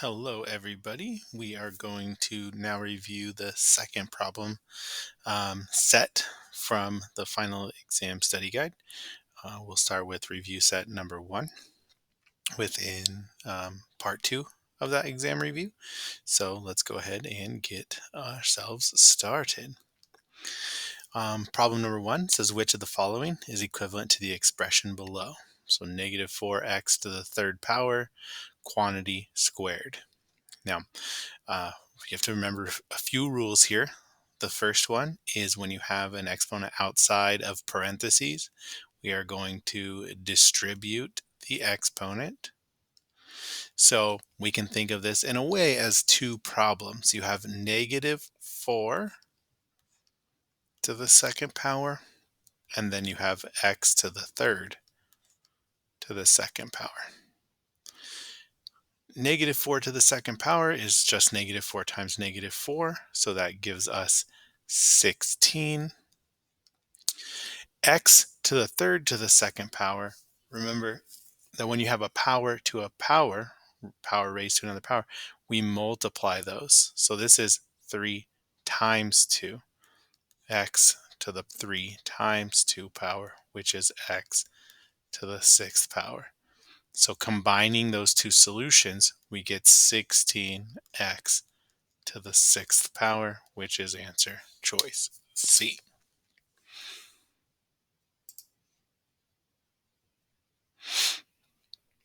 Hello, everybody. We are going to now review the second problem set from the final exam study guide. We'll start with review set number 1 within part 2 of that exam review. So let's go ahead and get ourselves started. Problem number 1 says which of the following is equivalent to the expression below? So negative 4x to the third power, quantity squared. Now, you have to remember a few rules here. The first one is when you have an exponent outside of parentheses, we are going to distribute the exponent. So we can think of this in a way as two problems. You have negative 4 to the second power, and then you have x to the third to the second power. Negative 4 to the second power is just negative 4 times negative 4, so that gives us 16. X to the third to the second power, remember that when you have a power to a power, power raised to another power, we multiply those. So this is 3 times 2, x to the 3 times 2 power, which is x to the 6th power. So combining those two solutions, we get 16x to the 6th power, which is answer choice C.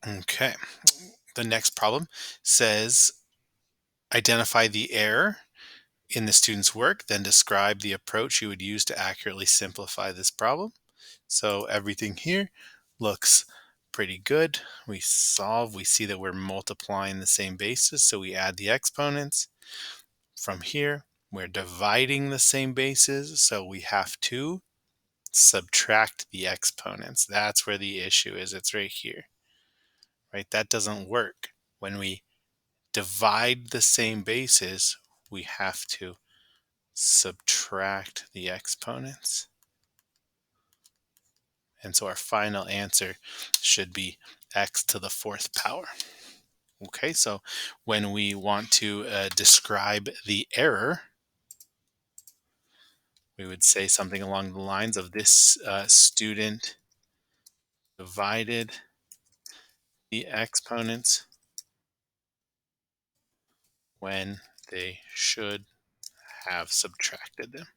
Okay, the next problem says identify the error in the student's work, then describe the approach you would use to accurately simplify this problem. So everything here looks pretty good. We see that we're multiplying the same bases, so we add the exponents. From here, we're dividing the same bases, so we have to subtract the exponents. That's where the issue is. It's right here, right? That doesn't work. When we divide the same bases, we have to subtract the exponents. And so our final answer should be x to the 4th power. Okay, so when we want to describe the error, we would say something along the lines of this student divided the exponents when they should have subtracted them.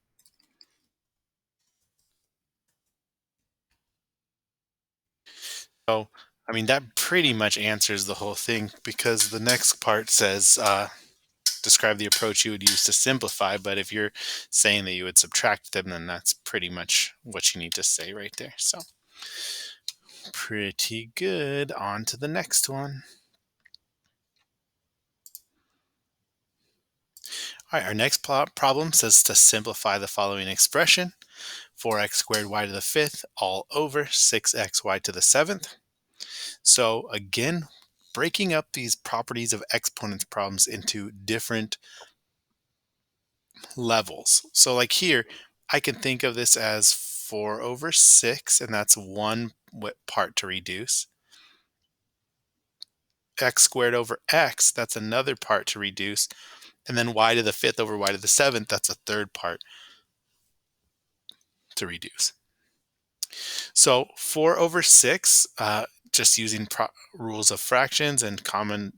So, I mean, that pretty much answers the whole thing because the next part says describe the approach you would use to simplify. But if you're saying that you would subtract them, then that's pretty much what you need to say right there. So, pretty good. On to the next one. All right, our next problem says to simplify the following expression. 4x squared y to the 5th all over 6xy to the 7th. So again, breaking up these properties of exponents problems into different levels. So like here, I can think of this as 4 over 6, and that's one part to reduce. X squared over x, that's another part to reduce. And then y to the 5th over y to the 7th, that's a third part to reduce. So 4 over 6, just using rules of fractions and common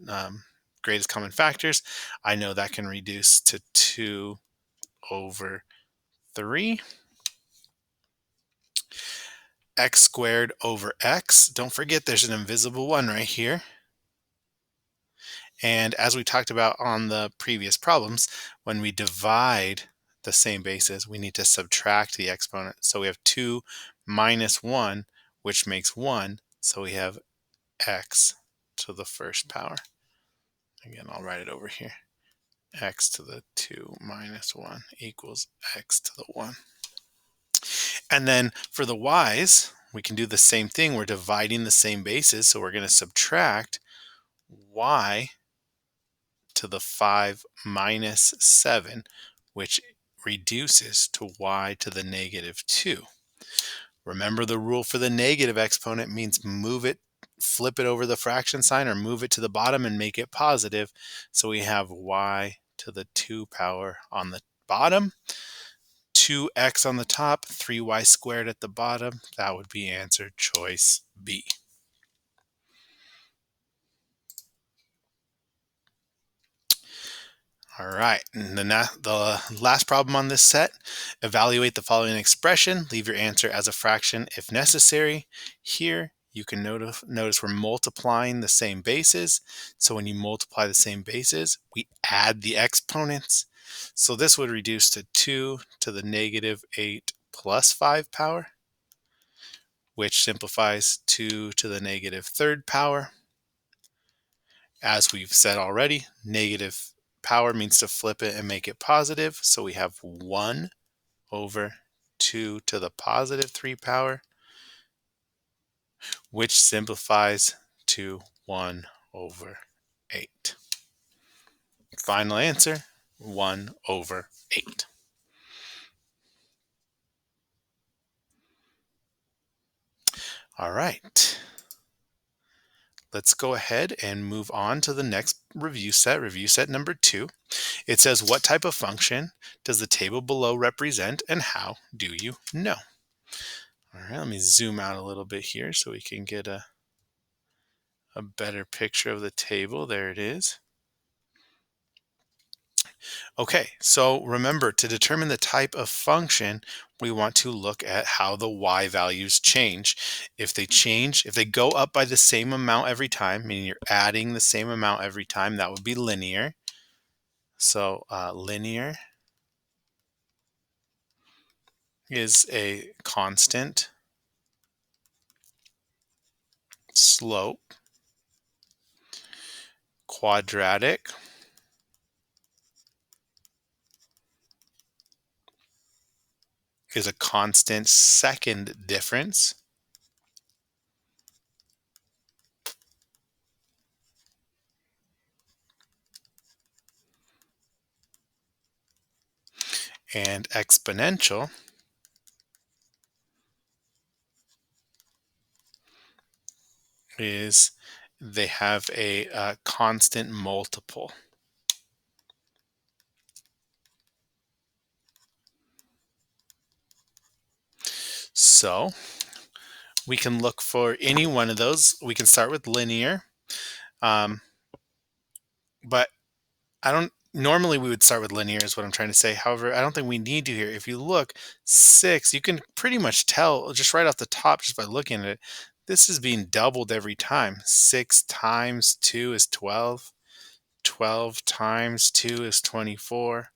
greatest common factors, I know that can reduce to 2 over 3. X squared over x. Don't forget there's an invisible one right here. And as we talked about on the previous problems, when we divide the same bases, we need to subtract the exponent. So we have 2 minus 1, which makes 1. So we have x to the 1st power. Again, I'll write it over here. X to the 2 minus 1 equals x to the 1. And then for the y's, we can do the same thing. We're dividing the same bases, so we're going to subtract y to the 5 minus 7, which reduces to y to the negative 2. Remember the rule for the negative exponent means move it flip it over the fraction sign or move it to the bottom and make it positive. So we have y to the 2 power on the bottom, 2x on the top, 3y squared at the bottom. That would be answer choice B. All right, and the last problem on this set, evaluate the following expression. Leave your answer as a fraction if necessary. Here, you can notice we're multiplying the same bases. So when you multiply the same bases, we add the exponents. So this would reduce to 2 to the negative 8 plus 5 power, which simplifies 2 to the negative 3rd power. As we've said already, negative power means to flip it and make it positive. So we have 1 over 2 to the positive 3 power, which simplifies to 1 over 8. Final answer, 1 over 8. All right. Let's go ahead and move on to the next review set number 2. It says, what type of function does the table below represent and how do you know? All right, let me zoom out a little bit here so we can get a better picture of the table. There it is. Okay, so remember, to determine the type of function, we want to look at how the y values change. If they go up by the same amount every time, meaning you're adding the same amount every time, that would be linear. So linear is a constant slope. Quadratic is a constant second difference. And exponential is they have a constant multiple. So we can look for any one of those. We can start with linear, but normally we would start with linear is what I'm trying to say. However, I don't think we need to here. If you look, 6, you can pretty much tell just right off the top just by looking at it, this is being doubled every time. 6 times 2 is 12. 12 times 2 is 24.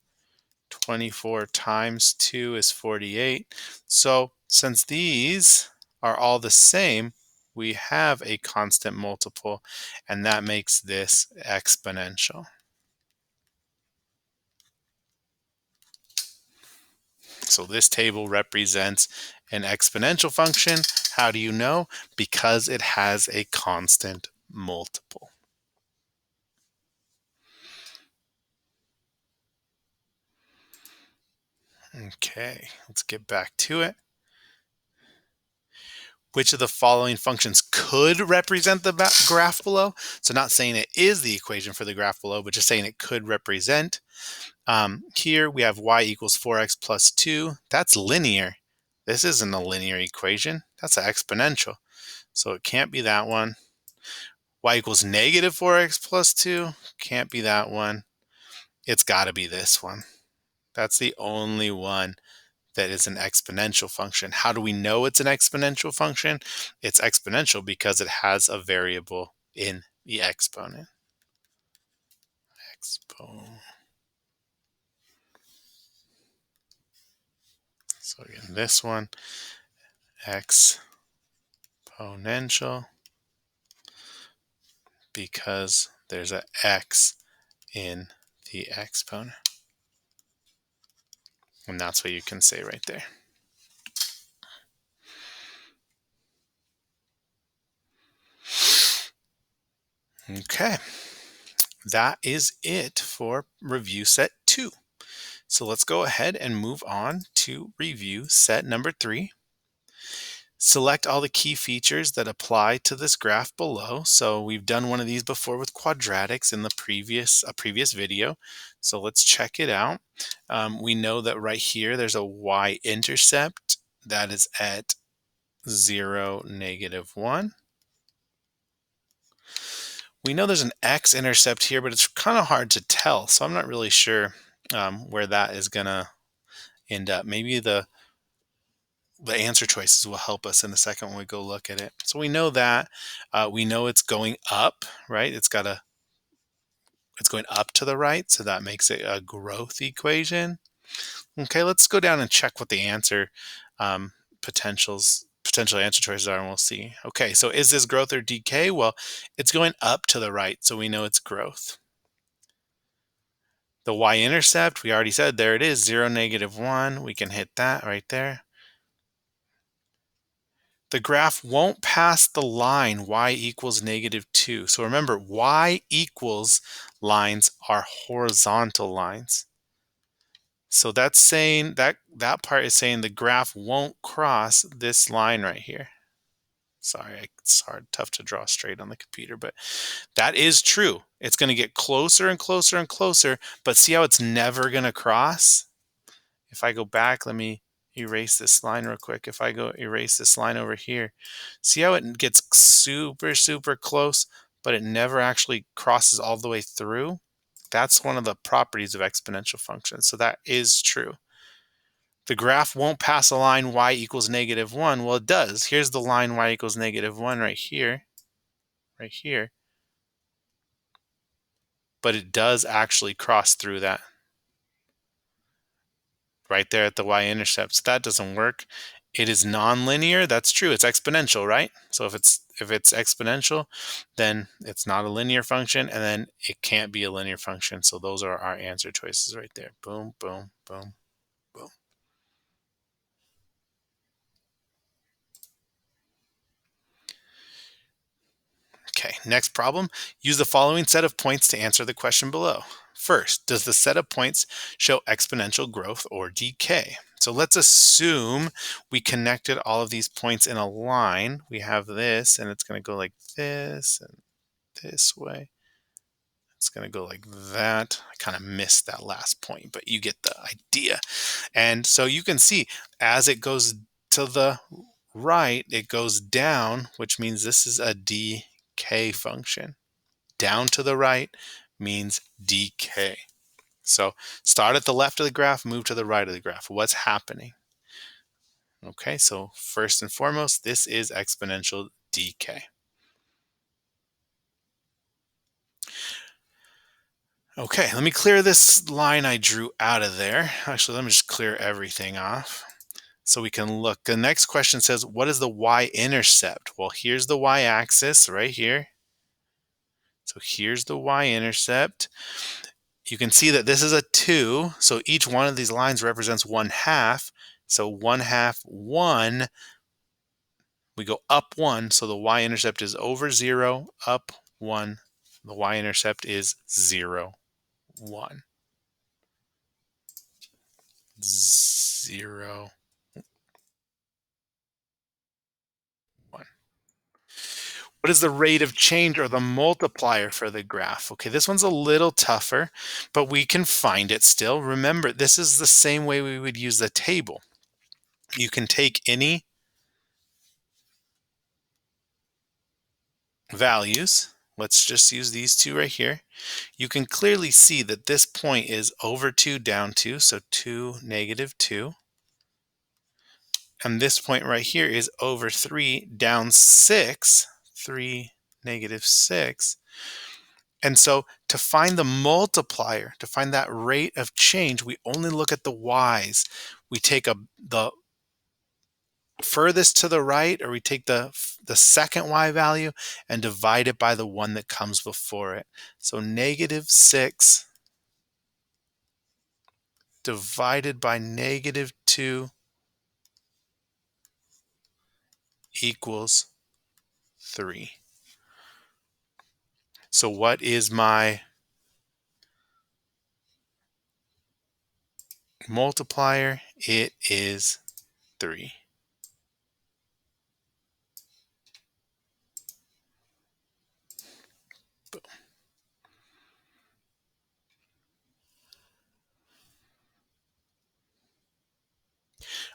24 times 2 is 48. So since these are all the same, we have a constant multiple, and that makes this exponential. So this table represents an exponential function. How do you know? Because it has a constant multiple. Okay, let's get back to it. Which of the following functions could represent the graph below? So not saying it is the equation for the graph below, but just saying it could represent. Here we have y equals 4x plus 2. That's linear. This isn't a linear equation. That's an exponential. So it can't be that one. Y equals negative 4x plus 2. Can't be that one. It's got to be this one. That's the only one that is an exponential function. How do we know it's an exponential function? It's exponential because it has a variable in the exponent. So again, this one, exponential, because there's an x in the exponent. And that's what you can say right there. Okay, that is it for review set 2. So let's go ahead and move on to review set number 3. Select all the key features that apply to this graph below. So we've done one of these before with quadratics in the previous video. So let's check it out. We know that right here there's a y-intercept that is at 0, -1. We know there's an x-intercept here, but it's kind of hard to tell. So I'm not really sure where that is going to end up. Maybe the answer choices will help us in a second when we go look at it. So we know that. We know it's going up, right? It's going up to the right, so that makes it a growth equation. Okay, let's go down and check what the answer potential answer choices are, and we'll see. Okay, so is this growth or decay? Well, it's going up to the right, so we know it's growth. The y-intercept, we already said, there it is, 0, -1. We can hit that right there. The graph won't pass the line y equals -2. So remember, y equals lines are horizontal lines. So that's saying that part is saying the graph won't cross this line right here. Sorry, it's tough to draw straight on the computer, but that is true. It's going to get closer and closer and closer, but see how it's never going to cross? If I go back, let me erase this line real quick. If I go erase this line over here, see how it gets super, super close, but it never actually crosses all the way through? That's one of the properties of exponential functions. So that is true. The graph won't pass a line y equals -1. Well, it does. Here's the line y equals -1 right here, but it does actually cross through that right there at the y-intercept. So that doesn't work. It is nonlinear. That's true. It's exponential, right? So if it's exponential, then it's not a linear function, and then it can't be a linear function. So those are our answer choices right there. Boom, boom, boom, boom. Okay, next problem. Use the following set of points to answer the question below. First, does the set of points show exponential growth or decay? So let's assume we connected all of these points in a line. We have this, and it's going to go like this and this way. It's going to go like that. I kind of missed that last point, but you get the idea. And so you can see as it goes to the right, it goes down, which means this is a decay function. Down to the right means decay. So start at the left of the graph, move to the right of the graph. What's happening? Okay, so first and foremost, this is exponential decay. Okay, let me clear this line I drew out of there. Actually, let me just clear everything off so we can look. The next question says, what is the y-intercept? Well, here's the y-axis right here. So here's the y-intercept. You can see that this is a 2, so each one of these lines represents 1/2. So 1/2, 1, we go up 1, so the y-intercept is over 0, up 1, the y-intercept is 0, 1. 0, 1. What is the rate of change or the multiplier for the graph? Okay, this one's a little tougher, but we can find it still. Remember, this is the same way we would use the table. You can take any values. Let's just use these two right here. You can clearly see that this point is over 2, down 2, so 2, -2. And this point right here is over 3, down 6, 3, -6. And so to find the multiplier, to find that rate of change, we only look at the y's. We take the furthest to the right, or we take the second y value and divide it by the one that comes before it. So -6 divided by -2 equals 3. So what is my multiplier? It is 3.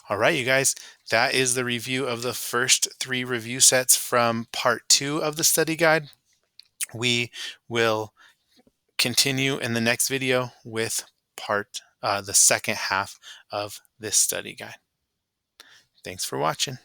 All right, you guys, that is the review of the first 3 review sets from part 2 of the study guide. We will continue in the next video with the second half of this study guide. Thanks for watching.